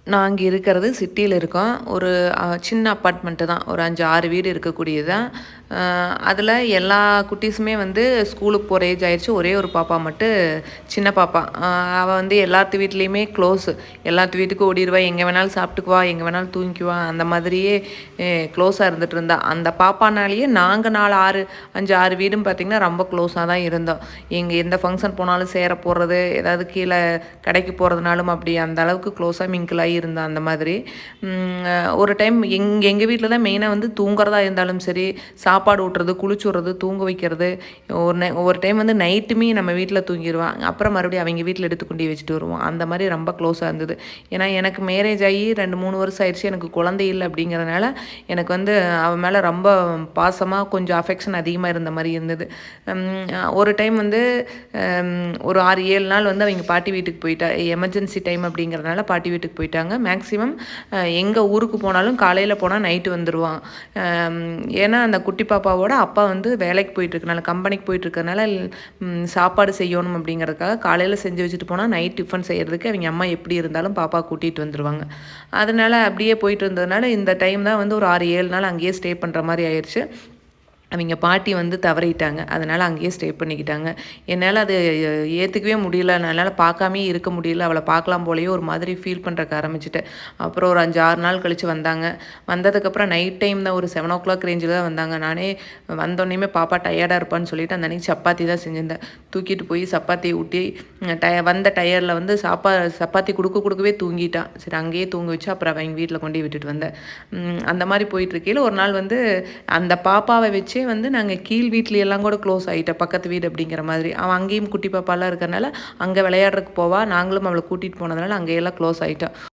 நாங்க இருக்கிறது சிட்டியில இருக்கோம். ஒரு சின்ன அப்பார்ட்மெண்ட்டு தான். ஒரு 5, 6 வீடு இருக்கக்கூடியது தான். அதில எல்லா குட்டீஸுமே வந்து ஸ்கூலுக்கு போற ஏஜ் ஆயிருச்சு. ஒரே ஒரு பாப்பா மட்டும் சின்ன பாப்பா. அவ வந்து எல்லாத்து வீட்லயுமே க்ளோஸு. எல்லாத்து வீட்டுக்கும் ஓடிருவா. எங்க வேணாலும் சாப்பிட்டுக்குவா, எங்க வேணாலும் தூங்கிக்குவா. அந்த மாதிரியே க்ளோஸா இருந்துட்டு இருந்தா. அந்த பாப்பானாலேயே நாங்க 4, 6 5, 6 வீடும் பார்த்திங்கன்னா, ரொம்ப க்ளோஸா தான் இருந்தோம். எந்த ஃபங்ஷன் போனாலும் சேர போறது, ஏதாவது கீழ கடைக்கு போறதுனாலும் அப்படி அந்த அளவுக்கு க்ளோஸா மிங்கிள் ஆயி இருந்தோம் அந்த மாதிரி. ஒரு டைம் எங்க வீட்ல தான் மெயினா வந்து தூங்குறதா இருந்தாலும் சரி, சாப்பாடு ஊட்டுறது, குளிச்சு விடுறது, தூங்க வைக்கிறது, ஒரு டைம் வந்து நைட்டுமே நம்ம வீட்ல தூங்கிருவா. அப்புறம் மறுபடியும் அவைங்க வீட்ல எடுத்து கொண்டு போய் வச்சுட்டு வருவோம். அந்த மாரி ரொம்ப க்ளோஸா இருந்தது. ஏன்னா எனக்கு மேரேஜ் ஆகி 2, 3 வருஷம் ஆயிடுச்சு. எனக்கு குழந்தை இல்ல அப்படிங்கிறதுனால, எனக்கு வந்து அவ மேல ரொம்ப பாசமா கொஞ்சம் அஃபெக்ஷன் அதிகமா இருந்த மாரி இருந்தது. ஒரு டைம் வந்து ஒரு 6, 7 நாள் வந்து அவைங்க பாட்டி வீட்டுக்கு போயிட்டா. எமர்ஜென்சி டைம் அப்படிங்கிறதுனால பாட்டி வீட்டுக்கு போயிட்டாங்க. மேக்ஸிமம் எங்க ஊருக்கு போனாலும் காலையில போனா நைட்டு வந்துருவான். ஏன்னா அந்த குட்டி பாப்பாவோட அப்பா வந்து வேலைக்கு போயிட்டுருக்கனால, கம்பெனிக்கு போயிட்டுருக்கனால சாப்பாடு செய்யணும் அப்படிங்கிறதுக்காக காலையில செஞ்சு வச்சுட்டு போனா, நைட் டிஃபன் செய்யறதுக்கு அவைங்க அம்மா எப்படி இருந்தாலும் பாப்பா கூட்டிட்டு வந்துருவாங்க. அதனால அப்படியே போயிட்டு இருந்ததுனால, இந்த டைம் தான் வந்து ஒரு 6, 7 நாள் அங்கேயே ஸ்டே பண்ற மாரி ஆயிருச்சு. அவைங்க பாட்டி வந்து தவறிட்டாங்க. அதனால அங்கேயே ஸ்டே பண்ணிக்கிட்டாங்க. என்னால அது ஏத்துக்கவே முடியல. என்னால பார்க்காமயே இருக்க முடியல. அவள பார்க்கலாம் போலயே ஒரு மாதிரி ஃபீல் பண்றக்கு ஆரம்பிச்சுட்டேன். அப்புறம் ஒரு 5, 6 நாள் கழிச்சு வந்தாங்க. வந்ததுக்கப்புறம் நைட் டைம் தான் ஒரு 7:00 ரேஞ்சில தான் வந்தாங்க. நானே வந்தோனேயுமே பாப்பா டயர்டா இருப்பான்னு சொல்லிட்டு அந்த அன்னைக்கு சப்பாத்தி தான் செஞ்சிருந்தேன். தூக்கிட்டு போய் சப்பாத்திய ஊட்டி வந்த டயர்ல வந்து சப்பாத்தி குடுக்கவே தூங்கிட்டா. சரி அங்கேயே தூங்க வச்சு அப்புறம் அவைங்க வீட்ல கொண்டு போய் விட்டுட்டு வந்தேன். அந்த மாரி போயிட்டு இருக்கையில ஒரு நாள் வந்து அந்த பாப்பாவ வச்சே வந்து நாங்க கீழ் வீட்லயெல்லாம் கூட க்ளோஸ் ஆயிட்டோம். பக்கத்து வீடு அப்படிங்கிற மாதிரி. அவன் அங்கேயும் குட்டி பாப்பாலாம் இருக்கறனால, அங்க விளையாடுறதுக்கு போவா. நாங்களும் அவள கூட்டிட்டு போனதுனால அங்கேயெல்லாம் க்ளோஸ் ஆயிட்டோம்.